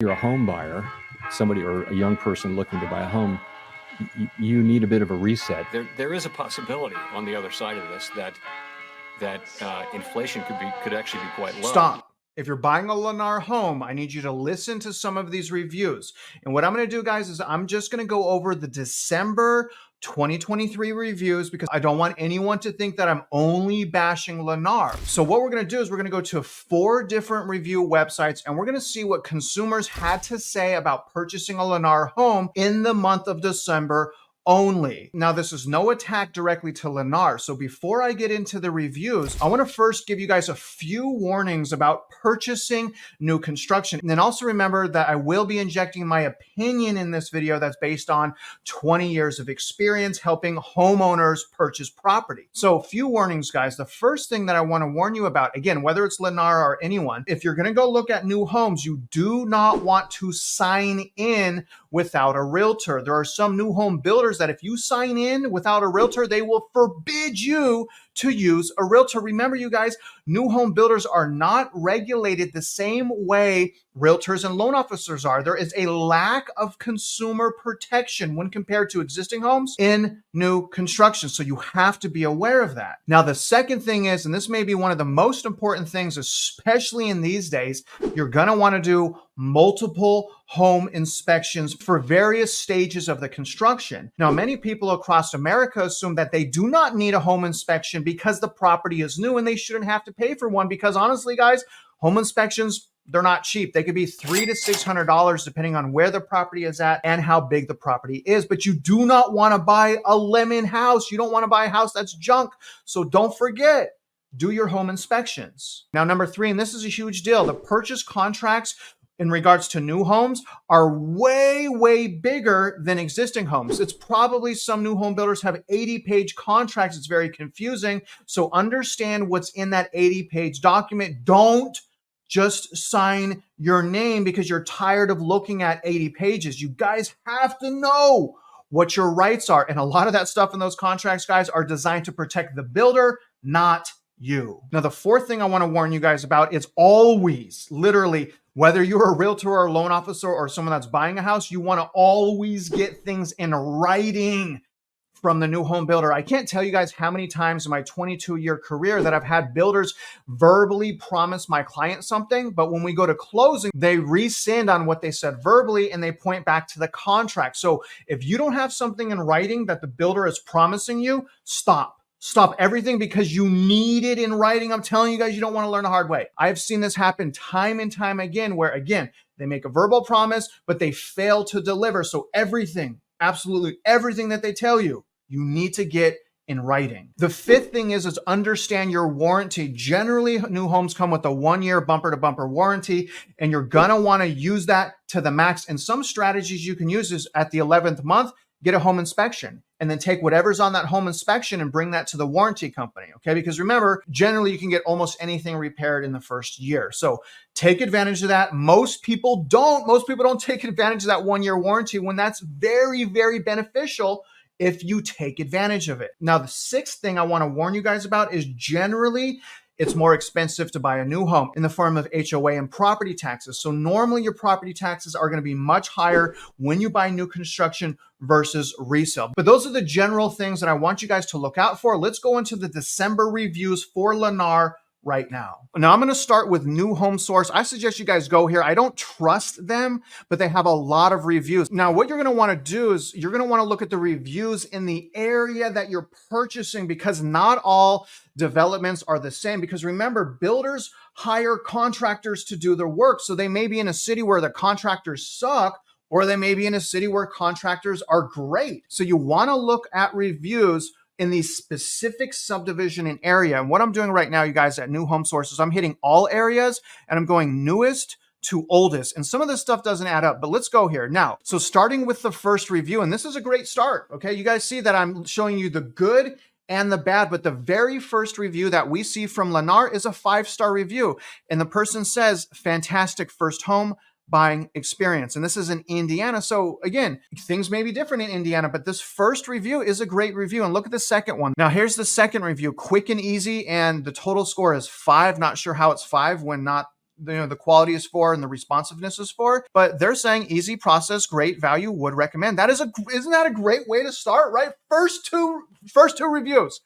you're a home buyer, somebody or a young person looking to buy a home, you need a bit of a reset. There is a possibility on the other side of this that inflation could actually be quite low. Stop. If you're buying a Lennar home, I need you to listen to some of these reviews. And what I'm going to do, guys, is I'm just going to go over the December 2023 reviews because I don't want anyone to think that I'm only bashing Lennar. So what we're going to do is we're going to go to 4 different review websites and we're going to see what consumers had to say about purchasing a Lennar home in the month of December only. Now, this is no attack directly to Lennar. So before I get into the reviews, I want to first give you guys a few warnings about purchasing new construction. And then also remember that I will be injecting my opinion in this video that's based on 20 years of experience helping homeowners purchase property. So a few warnings, guys. The first thing that I want to warn you about, again, whether it's Lennar or anyone, if you're going to go look at new homes, you do not want to sign in without a realtor. There are some new home builders that if you sign in without a realtor, they will forbid you to use a realtor. Remember, you guys, new home builders are not regulated the same way realtors and loan officers are. There is a lack of consumer protection when compared to existing homes in new construction. So you have to be aware of that. Now, the second thing is, and this may be one of the most important things, especially in these days, you're going to want to do multiple home inspections for various stages of the construction. Now, many people across America assume that they do not need a home inspection because the property is new and they shouldn't have to pay for one because honestly, guys, home inspections, they're not cheap. They could be $300 to $600 depending on where the property is at and how big the property is. But you do not want to buy a lemon house. You don't want to buy a house that's junk. So don't forget, do your home inspections. Now, number 3, and this is a huge deal, the purchase contracts in regards to new homes are way, way bigger than existing homes. It's probably some new home builders have 80-page contracts. It's very confusing. So understand what's in that 80-page document. Don't just sign your name because you're tired of looking at 80 pages. You guys have to know what your rights are. And a lot of that stuff in those contracts, guys, are designed to protect the builder, not you. Now, the fourth thing I want to warn you guys about is always, literally, whether you're a realtor or a loan officer or someone that's buying a house, you want to always get things in writing from the new home builder. I can't tell you guys how many times in my 22-year career that I've had builders verbally promise my client something, but when we go to closing, they rescind on what they said verbally and they point back to the contract. So if you don't have something in writing that the builder is promising you, stop. Stop everything because you need it in writing. I'm telling you guys, you don't want to learn the hard way. I've seen this happen time and time again where, again, they make a verbal promise, but they fail to deliver. So everything, absolutely everything that they tell you, you need to get in writing. The fifth thing is understand your warranty. Generally, new homes come with a 1-year bumper to bumper warranty, and you're going to want to use that to the max. And some strategies you can use is at the 11th month, get a home inspection and then take whatever's on that home inspection and bring that to the warranty company. Okay. Because remember, generally you can get almost anything repaired in the first year. So take advantage of that. Most people don't take advantage of that 1-year warranty when that's very, very beneficial if you take advantage of it. Now, the sixth thing I want to warn you guys about is generally it's more expensive to buy a new home in the form of HOA and property taxes. So normally your property taxes are going to be much higher when you buy new construction versus resale. But those are the general things that I want you guys to look out for. Let's go into the December reviews for Lennar right now. Now I'm going to start with New Home Source. I suggest you guys go here. I don't trust them, but they have a lot of reviews. Now, what you're going to want to do is you're going to want to look at the reviews in the area that you're purchasing because not all developments are the same. Because remember, builders hire contractors to do their work. So they may be in a city where the contractors suck, or they may be in a city where contractors are great. So you want to look at reviews in the specific subdivision and area. And what I'm doing right now, you guys, at New Home Sources, I'm hitting all areas and I'm going newest to oldest. And some of this stuff doesn't add up, but let's go here. Now, so starting with the first review, and this is a great start, okay? You guys see that I'm showing you the good and the bad, but the very first review that we see from Lennar is a 5-star review. And the person says, fantastic first home buying experience. And this is in Indiana. So again, things may be different in Indiana, but this first review is a great review. And look at the second one. Now here's the second review, quick and easy. And the total score is 5. Not sure how it's 5 when not the quality is for and the responsiveness is for. But they're saying easy process, great value, would recommend. Isn't that a great way to start, right? First two reviews,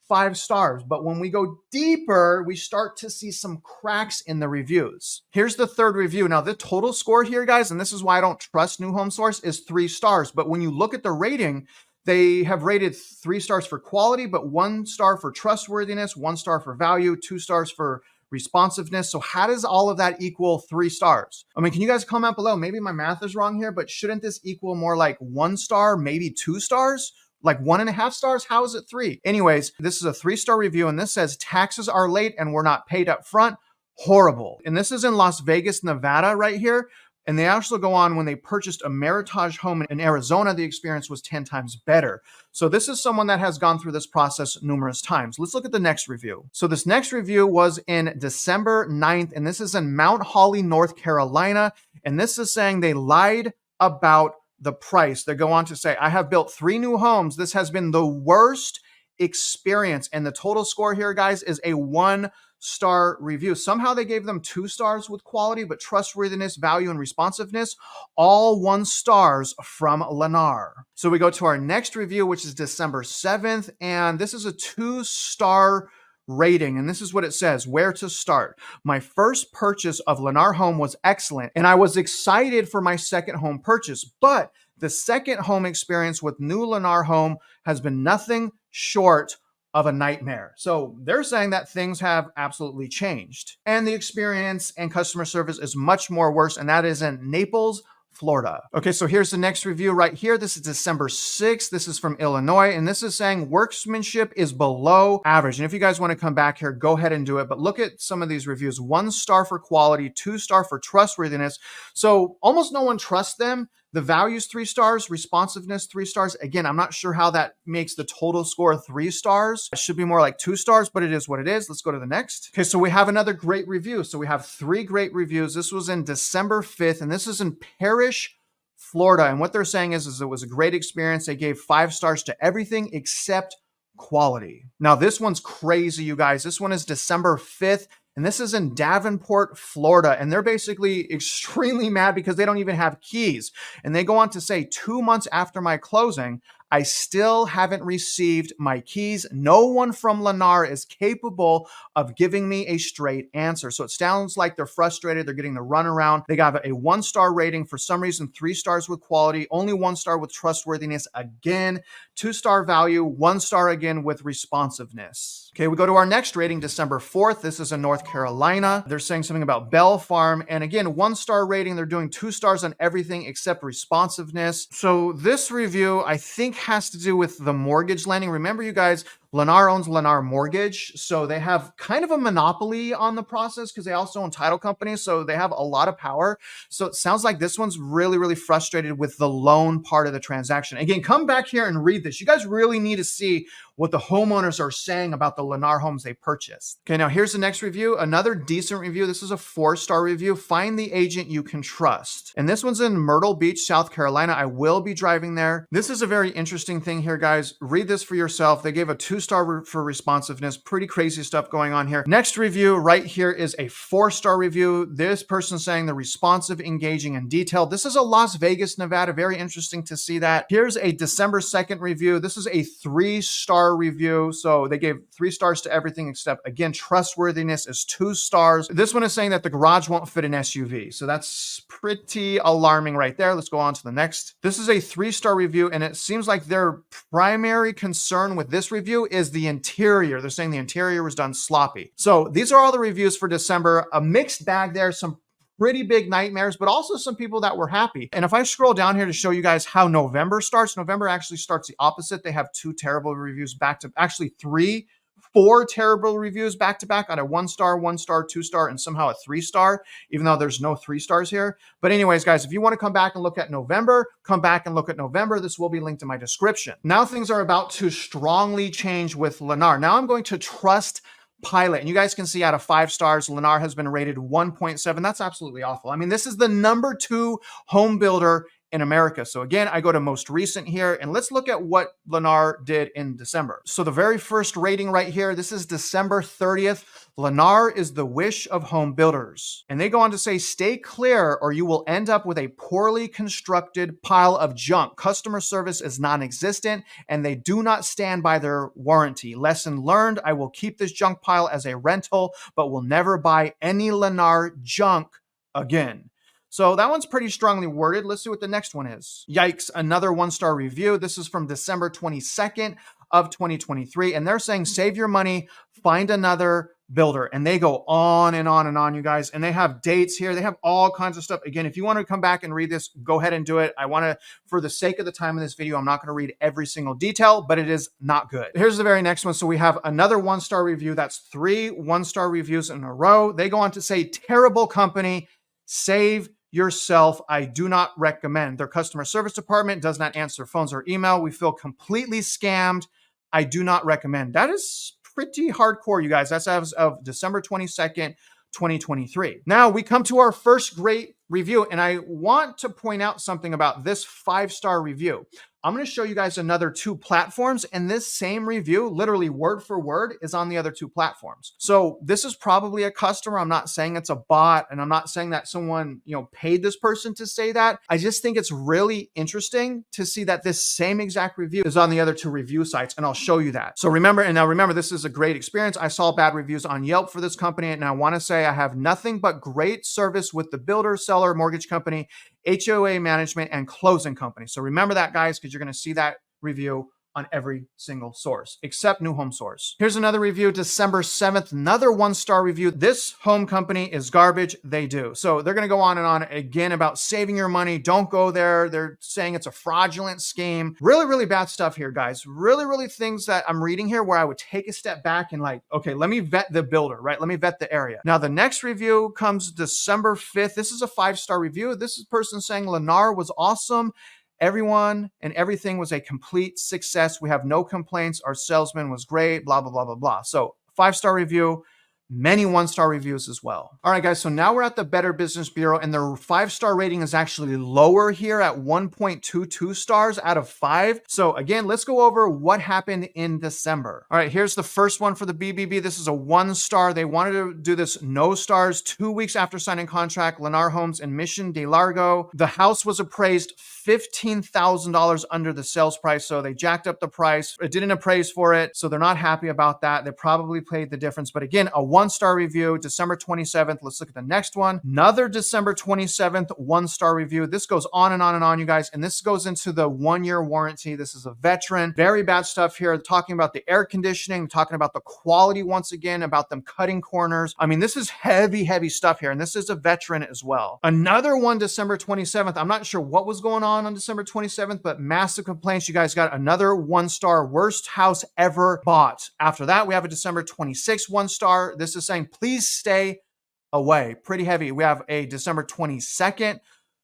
5 stars. But when we go deeper, we start to see some cracks in the reviews. Here's the third review. Now, the total score here, guys, and this is why I don't trust New Home Source, is 3 stars. But when you look at the rating, they have rated 3 stars for quality, but 1 star for trustworthiness, 1 star for value, 2 stars for responsiveness. So how does all of that equal 3 stars? I mean, can you guys comment below? Maybe my math is wrong here, but shouldn't this equal more like 1 star, maybe 2 stars? Like 1.5 stars? How is it 3? Anyways, this is a 3-star review, and this says taxes are late and were not paid up front. Horrible. And this is in Las Vegas, Nevada right here. And they actually go on, when they purchased a Meritage home in Arizona, the experience was 10 times better. So this is someone that has gone through this process numerous times. Let's look at the next review. So this next review was in December 9th, and this is in Mount Holly, North Carolina. And this is saying they lied about the price. They go on to say, I have built 3 new homes. This has been the worst experience. And the total score here, guys, is a 1-star review. Somehow they gave them 2 stars with quality, but trustworthiness, value, and responsiveness, all 1 stars from Lennar. So we go to our next review, which is December 7th. And this is a 2-star rating. And this is what it says: where to start. My first purchase of Lennar home was excellent, and I was excited for my second home purchase. But the second home experience with new Lennar home has been nothing short of a nightmare. So they're saying that things have absolutely changed, and the experience and customer service is much more worse, and that is in Naples, Florida. Okay, so here's the next review right here. This is December 6th. This is from Illinois, and this is saying workmanship is below average. And if you guys want to come back here, go ahead and do it. But look at some of these reviews. 1 star for quality, 2 star for trustworthiness. So almost no one trusts them. The value's 3 stars, responsiveness 3 stars. Again, I'm not sure how that makes the total score 3 stars. It should be more like 2 stars, but it is what it is. Let's go to the next. Okay, so we have another great review. So we have 3 great reviews. This was in December 5th, and this is in Parrish, Florida. And what they're saying is it was a great experience. They gave 5 stars to everything except quality. Now, this one's crazy, you guys. This one is December 5th. And this is in Davenport, Florida. And they're basically extremely mad because they don't even have keys. And they go on to say, 2 months after my closing, I still haven't received my keys. No one from Lennar is capable of giving me a straight answer. So it sounds like they're frustrated. They're getting the runaround. They got a 1-star rating. For some reason, 3 stars with quality, only 1 star with trustworthiness. Again, 2-star value, 1 star again with responsiveness. Okay, we go to our next rating, December 4th. This is in North Carolina. They're saying something about Bell Farm. And again, 1-star rating. They're doing 2 stars on everything except responsiveness. So this review, I think, has to do with the mortgage lending. Remember, you guys, Lennar owns Lennar Mortgage, so they have kind of a monopoly on the process because they also own title companies, so they have a lot of power. So it sounds like this one's really, really frustrated with the loan part of the transaction. Again, come back here and read this. You guys really need to see what the homeowners are saying about the Lennar homes they purchased. Okay, now here's the next review, another decent review. This is a 4-star review. Find the agent you can trust. And this one's in Myrtle Beach, South Carolina. I will be driving there. This is a very interesting thing here, guys. Read this for yourself. They gave a 2-star for responsiveness. Pretty crazy stuff going on here. Next review right here is a 4-star review. This person saying the responsive, engaging, and detailed. This is a Las Vegas, Nevada. Very interesting to see that. Here's a December 2nd review. This is a 3-star review. So they gave 3 stars to everything except, again, trustworthiness is 2 stars. This one is saying that the garage won't fit an SUV. So that's pretty alarming right there. Let's go on to the next. This is a 3-star review, and it seems like their primary concern with this review is the interior. They're saying the interior was done sloppy. So these are all the reviews for December. A mixed bag there. Some pretty big nightmares, but also some people that were happy. And if I scroll down here to show you guys how November starts, November actually starts the opposite. They have 2 terrible reviews back to, actually 4 terrible reviews back to back on a 1-star, 1-star, 2-star, and somehow a 3-star, even though there's no 3 stars here. But anyways, guys, if you want to come back and look at November, come back and look at November. This will be linked in my description. Now things are about to strongly change with Lennar. Now I'm going to trust Pilot. And you guys can see out of 5 stars, Lennar has been rated 1.7. That's absolutely awful. I mean, this is the number 2 home builder in America. So again, I go to most recent here, and let's look at what Lennar did in December. So the very first rating right here, this is December 30th. Lennar is the wish of home builders. And they go on to say, stay clear or you will end up with a poorly constructed pile of junk. Customer service is non-existent and they do not stand by their warranty. Lesson learned, I will keep this junk pile as a rental, but will never buy any Lennar junk again. So that one's pretty strongly worded. Let's see what the next one is. Yikes, another one-star review. This is from December 22nd of 2023. And they're saying, save your money, find another builder. And they go on and on and on, you guys. And they have dates here. They have all kinds of stuff. Again, if you want to come back and read this, go ahead and do it. I want to, for the sake of the time of this video, I'm not going to read every single detail, but it is not good. Here's the very next one. So we have another one-star review. That's 3 one-star reviews in a row. They go on to say, terrible company, save yourself. I do not recommend. Their customer service department does not answer phones or email. We feel completely scammed. I do not recommend. That is pretty hardcore, you guys. That's as of December 22nd, 2023. Now we come to our first great review, and I want to point out something about this 5-star review. I'm going to show you guys another 2 platforms, and this same review, literally word for word, is on the other 2 platforms. So this is probably a customer. I'm not saying it's a bot, and I'm not saying that someone, paid this person to say that. I just think it's really interesting to see that this same exact review is on the other 2 review sites, and I'll show you that. So remember, this is a great experience. I saw bad reviews on Yelp for this company, and I want to say I have nothing but great service with the builder, seller, mortgage company, HOA management, and closing company. So remember that, guys, because you're going to see that review on every single source, except New Home Source. Here's another review, December 7th, another 1-star review. This home company is garbage. They do. So they're going to go on and on again about saving your money. Don't go there. They're saying it's a fraudulent scheme. Really, really bad stuff here, guys. Really, really things that I'm reading here where I would take a step back and okay, let me vet the builder, right? Let me vet the area. Now, the next review comes December 5th. This is a 5-star review. This is a person saying Lennar was awesome. Everyone and everything was a complete success. We have no complaints. Our salesman was great, blah, blah, blah, blah, blah. So 5-star review, many 1-star reviews as well. All right, guys. So now we're at the Better Business Bureau, and their 5-star rating is actually lower here at 1.22 stars out of 5. So again, let's go over what happened in December. All right, here's the first one for the BBB. This is a 1-star. They wanted to do this no stars 2 weeks after signing contract. Lennar Homes in Mission de Largo. The house was appraised $15,000 under the sales price. So they jacked up the price. It didn't appraise for it. So they're not happy about that. They probably paid the difference. But again, a 1-star review, December 27th. Let's look at the next one. Another December 27th, 1-star review. This goes on and on and on, you guys. And this goes into the 1-year warranty. This is a veteran. Very bad stuff here. Talking about the air conditioning, talking about the quality once again, about them cutting corners. I mean, this is heavy, heavy stuff here. And this is a veteran as well. Another one, December 27th. I'm not sure what was going on December 27th, but massive complaints. You guys got another 1-star, worst house ever bought. After that, we have a December 26th 1-star. This is saying, please stay away. Pretty heavy. We have a December 22nd.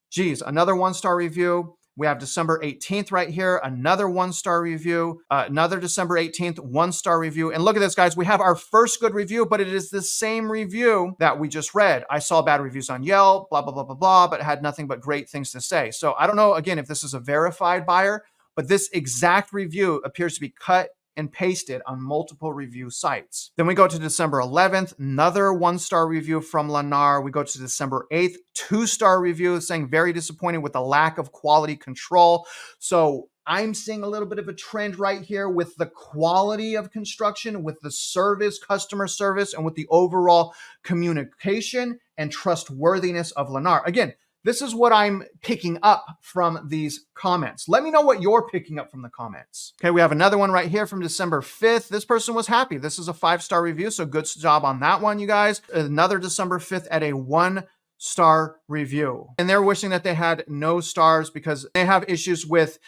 Geez, another 1-star review. We have December 18th right here, another 1-star review, another December 18th, 1-star review. And look at this, guys. We have our first good review, but it is the same review that we just read. I saw bad reviews on Yelp, blah, blah, blah, blah, blah, but had nothing but great things to say. So I don't know, again, if this is a verified buyer, but this exact review appears to be cut and pasted on multiple review sites. Then we go to December 11th, another 1-star review from Lennar. We go to December 8th, 2-star review saying very disappointed with the lack of quality control. So I'm seeing a little bit of a trend right here with the quality of construction, with the service, customer service, and with the overall communication and trustworthiness of Lennar. Again, this is what I'm picking up from these comments. Let me know what you're picking up from the comments. Okay, we have another one right here from December 5th. This person was happy. This is a 5-star review, so good job on that one, you guys. Another December 5th at a 1-star review. And they're wishing that they had no stars because they have issues with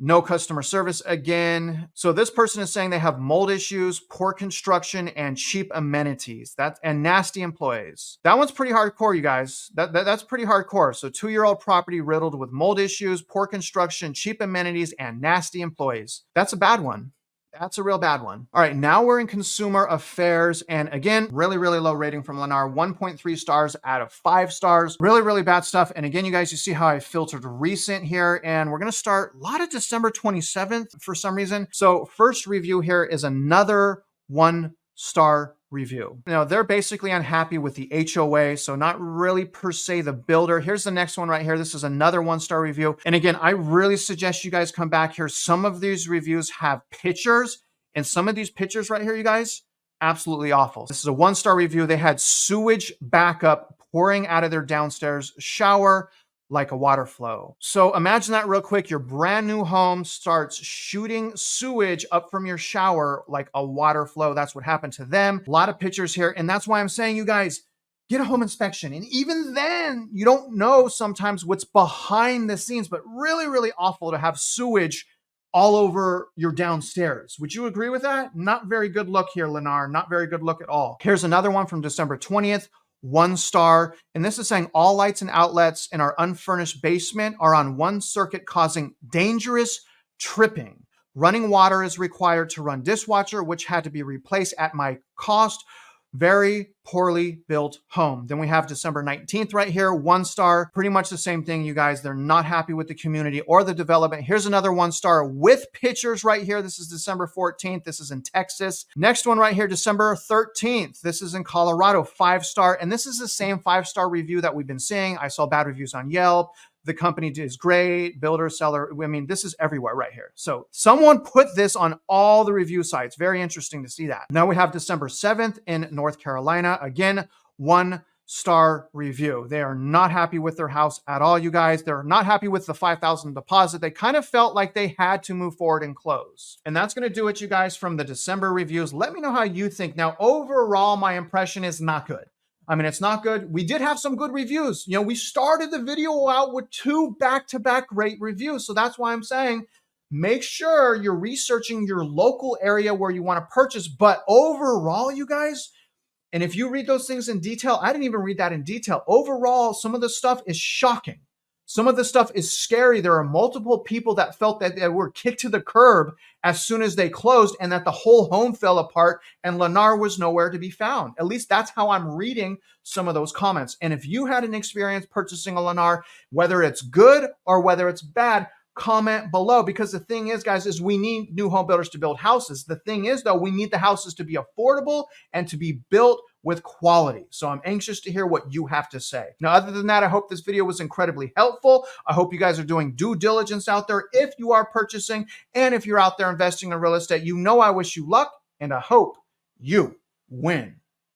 no customer service again. So this person is saying they have mold issues, poor construction, and cheap amenities. And nasty employees. That one's pretty hardcore, you guys. That's pretty hardcore. So 2-year-old property riddled with mold issues, poor construction, cheap amenities, and nasty employees. That's a bad one. That's a real bad one. All right, now we're in consumer affairs. And again, really, really low rating from Lennar, 1.3 stars out of 5 stars. Really, really bad stuff. And again, you guys, you see how I filtered recent here. And we're going to start a lot of December 27th for some reason. So first review here is another 1-star review. Now, they're basically unhappy with the HOA, so not really per se the builder. Here's the next one right here. This is another 1-star review. And again, I really suggest you guys come back here. Some of these reviews have pictures, and some of these pictures right here, you guys, absolutely awful. This is a 1-star review. They had sewage backup pouring out of their downstairs shower like a water flow. So imagine that real quick. Your brand new home starts shooting sewage up from your shower like a water flow. That's what happened to them. A lot of pictures here. And that's why I'm saying, you guys, get a home inspection. And even then, you don't know sometimes what's behind the scenes, but really, really awful to have sewage all over your downstairs. Would you agree with that? Not very good look here, Lennar. Not very good look at all. Here's another one from December 20th. 1-star. And this is saying all lights and outlets in our unfurnished basement are on one circuit, causing dangerous tripping. Running water is required to run dishwasher, which had to be replaced at my cost. Very poorly built home. Then we have December 19th right here, 1-star. Pretty much the same thing, you guys. They're not happy with the community or the development. Here's another 1-star with pictures right here. This is December 14th. This is in Texas. Next one right here, December 13th. This is in Colorado, 5-star. And this is the same 5-star review that we've been seeing. I saw bad reviews on Yelp. The company is great, builder, seller. I mean, this is everywhere right here. So someone put this on all the review sites. Very interesting to see that. Now we have December 7th in North Carolina. Again, 1-star review. They are not happy with their house at all, you guys. They're not happy with the $5,000 deposit. They kind of felt like they had to move forward and close. And that's going to do it, you guys, from the December reviews. Let me know how you think. Now, overall, my impression is not good. I mean, it's not good. We did have some good reviews. You know, we started the video out with 2 back-to-back great reviews. So that's why I'm saying, make sure you're researching your local area where you want to purchase. But overall, you guys, and if you read those things in detail, I didn't even read that in detail. Overall, some of the stuff is shocking. Some of the stuff is scary. There are multiple people that felt that they were kicked to the curb as soon as they closed and that the whole home fell apart and Lennar was nowhere to be found. At least that's how I'm reading some of those comments. And if you had an experience purchasing a Lennar, whether it's good or whether it's bad, comment below, because the thing is, guys, is we need new home builders to build houses. The thing is, though, we need the houses to be affordable and to be built with quality. So I'm anxious to hear what you have to say. Now, other than that, I hope this video was incredibly helpful. I hope you guys are doing due diligence out there if you are purchasing, and if you're out there investing in real estate. You know I wish you luck, and I hope you win.